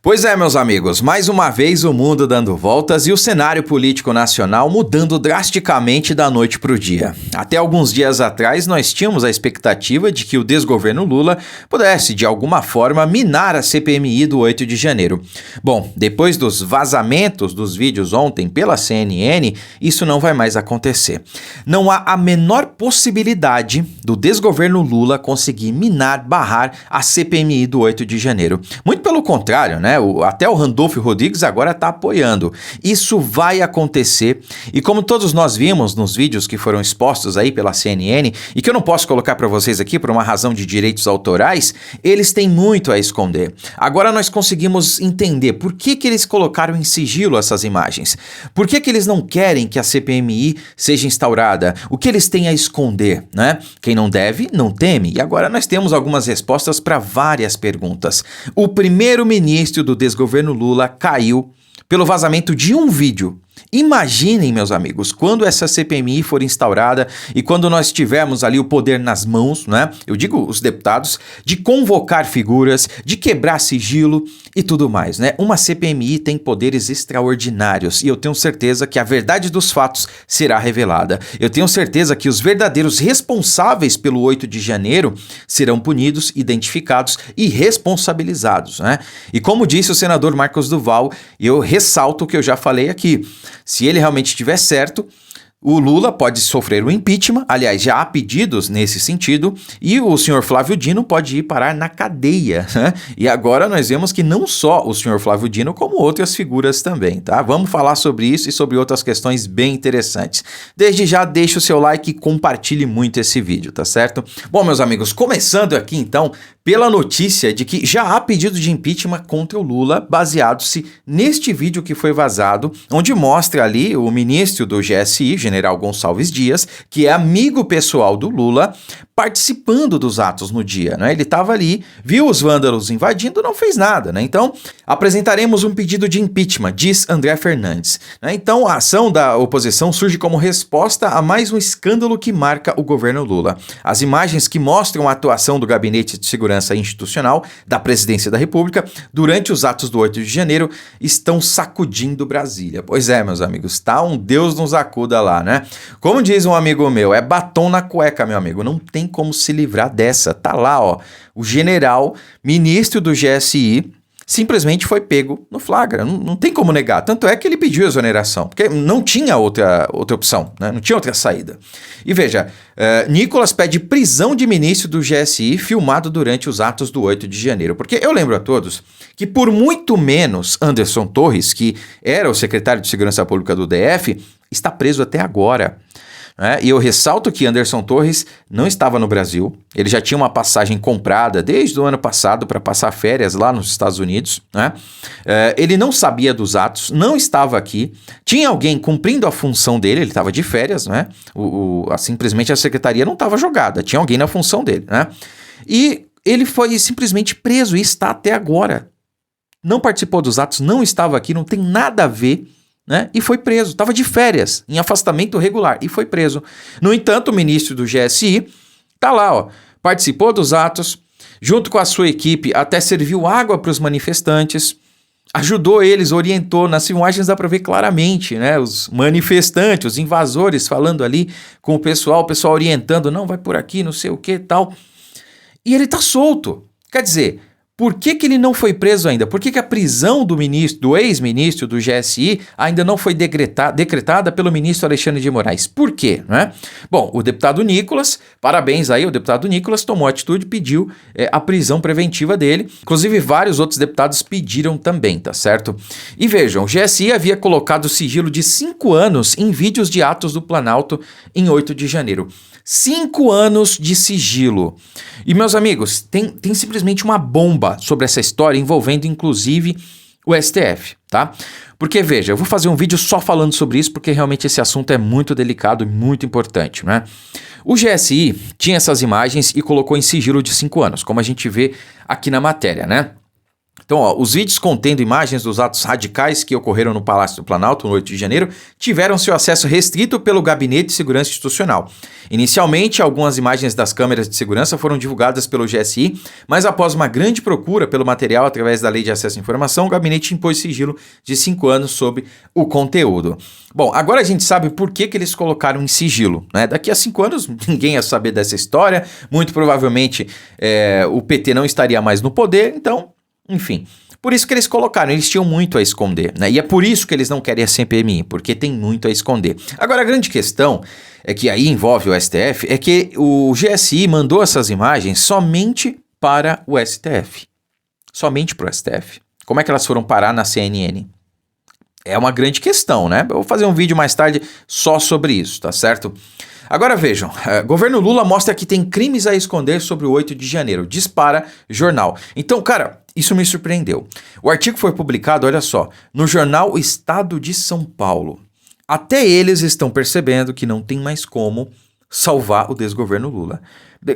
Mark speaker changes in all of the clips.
Speaker 1: Pois é, meus amigos, mais uma vez o mundo dando voltas e o cenário político nacional mudando drasticamente da noite para o dia. Até alguns dias atrás nós tínhamos a expectativa de que o desgoverno Lula pudesse, de alguma forma, minar a CPMI do 8 de janeiro. Bom, depois dos vazamentos dos vídeos ontem pela CNN, isso não vai mais acontecer. Não há a menor possibilidade do desgoverno Lula conseguir barrar a CPMI do 8 de janeiro. Muito pelo contrário, né? Até o Randolfo Rodrigues agora está apoiando. Isso vai acontecer e como todos nós vimos nos vídeos que foram expostos aí pela CNN e que eu não posso colocar para vocês aqui por uma razão de direitos autorais, eles têm muito a esconder. Agora nós conseguimos entender por que eles colocaram em sigilo essas imagens. Por que eles não querem que a CPMI seja instaurada? O que eles têm a esconder, né? Quem não deve, não teme. E agora nós temos algumas respostas para várias perguntas. O primeiro-ministro do desgoverno Lula caiu pelo vazamento de um vídeo. Imaginem, meus amigos, quando essa CPMI for instaurada e quando nós tivermos ali o poder nas mãos, né? Eu digo os deputados, de convocar figuras, de quebrar sigilo e tudo mais, né? Uma CPMI tem poderes extraordinários e eu tenho certeza que a verdade dos fatos será revelada. Eu tenho certeza que os verdadeiros responsáveis pelo 8 de janeiro serão punidos, identificados e responsabilizados, né? E como disse o senador Marcos Duval, eu ressalto o que eu já falei aqui. Se ele realmente estiver certo, o Lula pode sofrer um impeachment, aliás, já há pedidos nesse sentido, e o senhor Flávio Dino pode ir parar na cadeia, né? E agora nós vemos que não só o senhor Flávio Dino, como outras figuras também, tá? Vamos falar sobre isso e sobre outras questões bem interessantes. Desde já, deixe o seu like e compartilhe muito esse vídeo, tá certo? Bom, meus amigos, começando aqui então pela notícia de que já há pedido de impeachment contra o Lula, baseado-se neste vídeo que foi vazado, onde mostra ali o ministro do GSI, General Gonçalves Dias, que é amigo pessoal do Lula, participando dos atos no dia, né? Ele estava ali, viu os vândalos invadindo, não fez nada, né? Então, apresentaremos um pedido de impeachment, diz André Fernandes, né? Então, a ação da oposição surge como resposta a mais um escândalo que marca o governo Lula. As imagens que mostram a atuação do Gabinete de Segurança Institucional da Presidência da República durante os atos do 8 de janeiro estão sacudindo Brasília. Pois é, meus amigos, tá um Deus nos acuda lá, né? Como diz um amigo meu, é batom na cueca, meu amigo, não tem como se livrar dessa. Tá lá, ó, o general, ministro do GSI, simplesmente foi pego no flagra, não tem como negar. Tanto é que ele pediu exoneração, porque não tinha outra opção, né? Não tinha outra saída. E veja, Nicolas pede prisão de ministro do GSI filmado durante os atos do 8 de janeiro. Porque eu lembro a todos que por muito menos Anderson Torres, que era o secretário de Segurança Pública do DF, está preso até agora. E eu ressalto que Anderson Torres não estava no Brasil, ele já tinha uma passagem comprada desde o ano passado para passar férias lá nos Estados Unidos, né? Ele não sabia dos atos, não estava aqui, tinha alguém cumprindo a função dele, ele estava de férias, né? Simplesmente a secretaria não estava jogada, tinha alguém na função dele, né? E ele foi simplesmente preso e está até agora. Não participou dos atos, não estava aqui, não tem nada a ver, né? E foi preso, estava de férias, em afastamento regular, e foi preso. No entanto, o ministro do GSI está lá, ó, participou dos atos, junto com a sua equipe, até serviu água para os manifestantes, ajudou eles, orientou. Nas filmagens dá para ver claramente, né? Os manifestantes, os invasores falando ali com o pessoal orientando, não, vai por aqui, não sei o que e tal. E ele está solto. Quer dizer, por que ele não foi preso ainda? Por que a prisão do ex-ministro do GSI ainda não foi decretada pelo ministro Alexandre de Moraes? Por quê? Né? Bom, o deputado Nicolas, parabéns aí, o deputado Nicolas tomou atitude, pediu a prisão preventiva dele. Inclusive, vários outros deputados pediram também, tá certo? E vejam, o GSI havia colocado sigilo de 5 anos em vídeos de atos do Planalto em 8 de janeiro. 5 anos de sigilo. E, meus amigos, tem simplesmente uma bomba sobre essa história envolvendo, inclusive, o STF, tá? Porque, veja, eu vou fazer um vídeo só falando sobre isso, porque realmente esse assunto é muito delicado e muito importante, né? O GSI tinha essas imagens e colocou em sigilo de 5 anos, como a gente vê aqui na matéria, né? Então, ó, os vídeos contendo imagens dos atos radicais que ocorreram no Palácio do Planalto no 8 de janeiro tiveram seu acesso restrito pelo Gabinete de Segurança Institucional. Inicialmente, algumas imagens das câmeras de segurança foram divulgadas pelo GSI, mas após uma grande procura pelo material através da Lei de Acesso à Informação, o gabinete impôs sigilo de 5 anos sobre o conteúdo. Bom, agora a gente sabe por que eles colocaram em sigilo, né? Daqui a 5 anos ninguém ia saber dessa história, muito provavelmente o PT não estaria mais no poder, então... Enfim, por isso que eles colocaram, eles tinham muito a esconder, né? E é por isso que eles não querem a CPMI, porque tem muito a esconder. Agora, a grande questão é que aí envolve o STF, é que o GSI mandou essas imagens somente para o STF. Somente para o STF. Como é que elas foram parar na CNN? É uma grande questão, né? Eu vou fazer um vídeo mais tarde só sobre isso, tá certo? Agora vejam, governo Lula mostra que tem crimes a esconder sobre o 8 de janeiro, dispara jornal. Então, cara, isso me surpreendeu. O artigo foi publicado, olha só, no jornal Estado de São Paulo. Até eles estão percebendo que não tem mais como salvar o desgoverno Lula.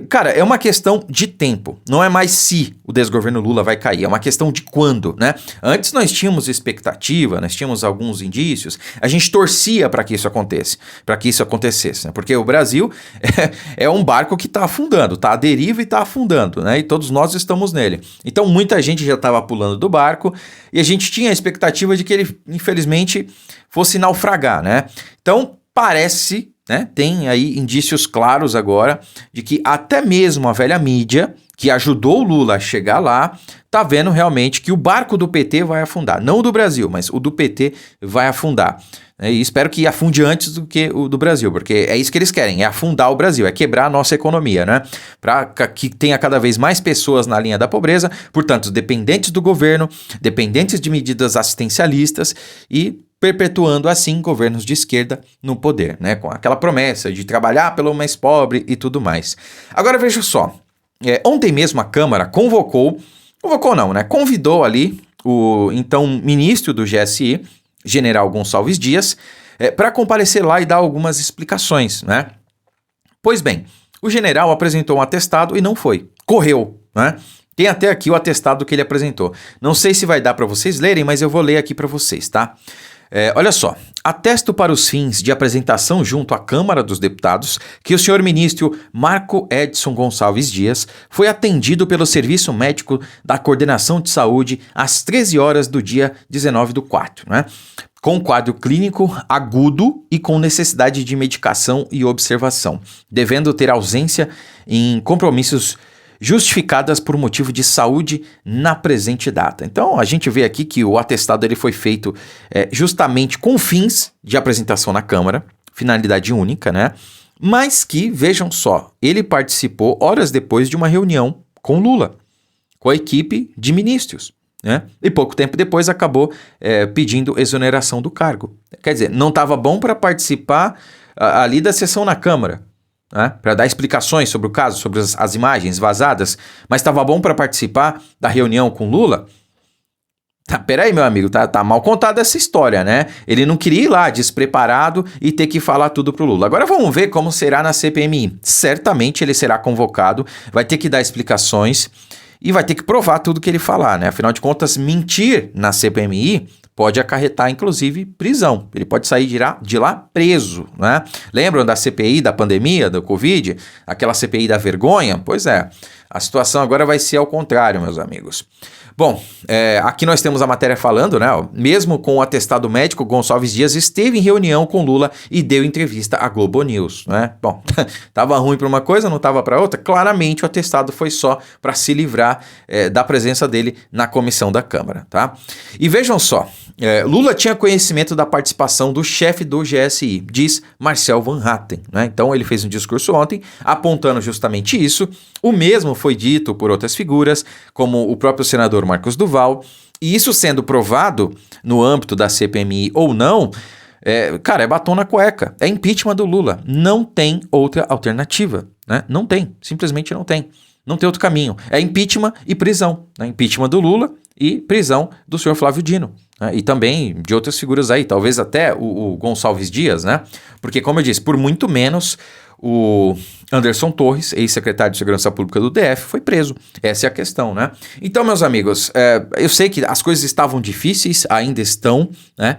Speaker 1: Cara, é uma questão de tempo, não é mais se o desgoverno Lula vai cair, é uma questão de quando, né? Antes nós tínhamos expectativa, nós tínhamos alguns indícios, a gente torcia para que isso acontecesse, né? Porque o Brasil é um barco que está afundando, está à deriva e está afundando, né? E todos nós estamos nele. Então muita gente já estava pulando do barco e a gente tinha a expectativa de que ele, infelizmente, fosse naufragar, né? Então parece... né? Tem aí indícios claros agora de que até mesmo a velha mídia, que ajudou o Lula a chegar lá, tá vendo realmente que o barco do PT vai afundar. Não o do Brasil, mas o do PT vai afundar. E espero que afunde antes do que o do Brasil, porque é isso que eles querem, é afundar o Brasil, é quebrar a nossa economia, né? Para que tenha cada vez mais pessoas na linha da pobreza, portanto, dependentes do governo, dependentes de medidas assistencialistas e perpetuando assim governos de esquerda no poder, né? Com aquela promessa de trabalhar pelo mais pobre e tudo mais. Agora veja só, ontem mesmo a Câmara convidou ali o então ministro do GSI, General Gonçalves Dias, para comparecer lá e dar algumas explicações, né? Pois bem, o general apresentou um atestado e não foi, correu, né? Tem até aqui o atestado que ele apresentou. Não sei se vai dar para vocês lerem, mas eu vou ler aqui para vocês, tá? Olha só, atesto para os fins de apresentação junto à Câmara dos Deputados que o senhor ministro Marco Edson Gonçalves Dias foi atendido pelo Serviço Médico da Coordenação de Saúde às 13 horas do dia 19/4, né? Com quadro clínico agudo e com necessidade de medicação e observação, devendo ter ausência em compromissos justificadas por motivo de saúde na presente data. Então, a gente vê aqui que o atestado ele foi feito justamente com fins de apresentação na Câmara, finalidade única, né? Mas que, vejam só, ele participou horas depois de uma reunião com Lula, com a equipe de ministros, né? E pouco tempo depois acabou pedindo exoneração do cargo. Quer dizer, não estava bom para participar ali da sessão na Câmara, né, para dar explicações sobre o caso, sobre as imagens vazadas, mas estava bom para participar da reunião com Lula? Peraí, meu amigo, tá mal contada essa história, né? Ele não queria ir lá despreparado e ter que falar tudo pro Lula. Agora vamos ver como será na CPMI. Certamente ele será convocado, vai ter que dar explicações e vai ter que provar tudo que ele falar, né? Afinal de contas, mentir na CPMI pode acarretar, inclusive, prisão. Ele pode sair de lá preso, né? Lembram da CPI da pandemia, do Covid? Aquela CPI da vergonha? Pois é, a situação agora vai ser ao contrário, meus amigos. Bom, aqui nós temos a matéria falando, né? Mesmo com o atestado médico, Gonçalves Dias esteve em reunião com Lula e deu entrevista à Globo News, né? Bom, tava ruim para uma coisa, não tava para outra. Claramente o atestado foi só para se livrar da presença dele na comissão da Câmara, tá? E vejam só, Lula tinha conhecimento da participação do chefe do GSI, diz Marcel Van Hatten, né? Então ele fez um discurso ontem apontando justamente isso. O mesmo foi dito por outras figuras, como o próprio senador Marcos Duval, e isso sendo provado no âmbito da CPMI ou não, cara, é batom na cueca, é impeachment do Lula, não tem outra alternativa, né? Não tem, simplesmente não tem outro caminho, é impeachment e prisão, né? Impeachment do Lula e prisão do senhor Flávio Dino, né? E também de outras figuras aí, talvez até o Gonçalves Dias, né? Porque, como eu disse, por muito menos o Anderson Torres, ex-secretário de Segurança Pública do DF, foi preso. Essa é a questão, né? Então, meus amigos, eu sei que as coisas estavam difíceis, ainda estão, né?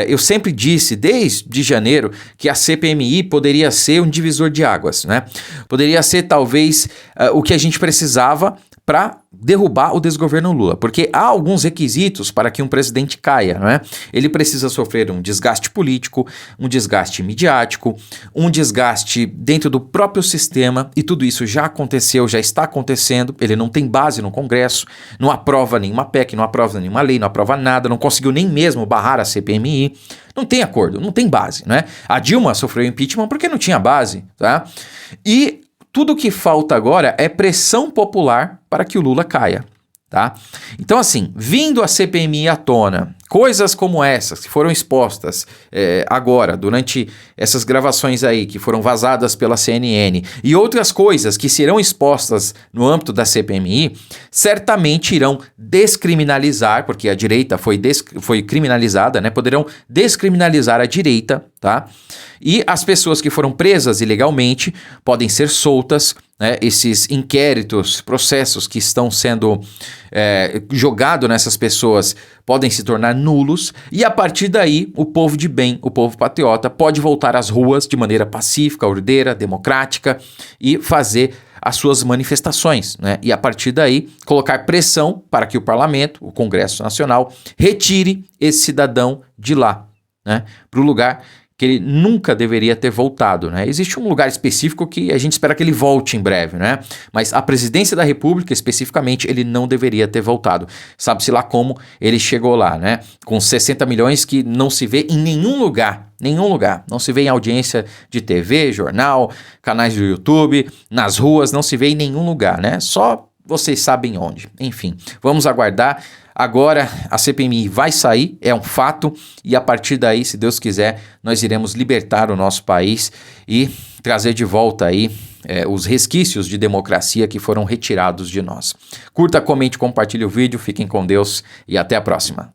Speaker 1: Eu sempre disse, desde janeiro, que a CPMI poderia ser um divisor de águas, né? Poderia ser, talvez, o que a gente precisava para derrubar o desgoverno Lula, porque há alguns requisitos para que um presidente caia, não é? Ele precisa sofrer um desgaste político, um desgaste midiático, um desgaste dentro do próprio sistema, e tudo isso já aconteceu, já está acontecendo. Ele não tem base no Congresso, não aprova nenhuma PEC, não aprova nenhuma lei, não aprova nada, não conseguiu nem mesmo barrar a CPMI, não tem acordo, não tem base, né? A Dilma sofreu impeachment porque não tinha base, tá? E tudo que falta agora é pressão popular para que o Lula caia, tá? Então, assim, vindo a CPMI à tona, coisas como essas que foram expostas agora, durante essas gravações aí, que foram vazadas pela CNN, e outras coisas que serão expostas no âmbito da CPMI, certamente irão descriminalizar, porque a direita foi criminalizada, né? Poderão descriminalizar a direita, tá? E as pessoas que foram presas ilegalmente podem ser soltas, né? Esses inquéritos, processos que estão sendo jogados nessas pessoas podem se tornar nulos, e a partir daí o povo de bem, o povo patriota, pode voltar às ruas de maneira pacífica, ordeira, democrática e fazer as suas manifestações, né? E a partir daí colocar pressão para que o parlamento, o Congresso Nacional, retire esse cidadão de lá, né? Para o lugar que ele nunca deveria ter voltado, né? Existe um lugar específico que a gente espera que ele volte em breve, né? Mas a presidência da República, especificamente, ele não deveria ter voltado. Sabe-se lá como ele chegou lá, né? Com 60 milhões que não se vê em nenhum lugar. Não se vê em audiência de TV, jornal, canais do YouTube, nas ruas, não se vê em nenhum lugar, né? Só vocês sabem onde. Enfim, vamos aguardar. Agora a CPMI vai sair, é um fato, e a partir daí, se Deus quiser, nós iremos libertar o nosso país e trazer de volta aí os resquícios de democracia que foram retirados de nós. Curta, comente, compartilhe o vídeo, fiquem com Deus e até a próxima.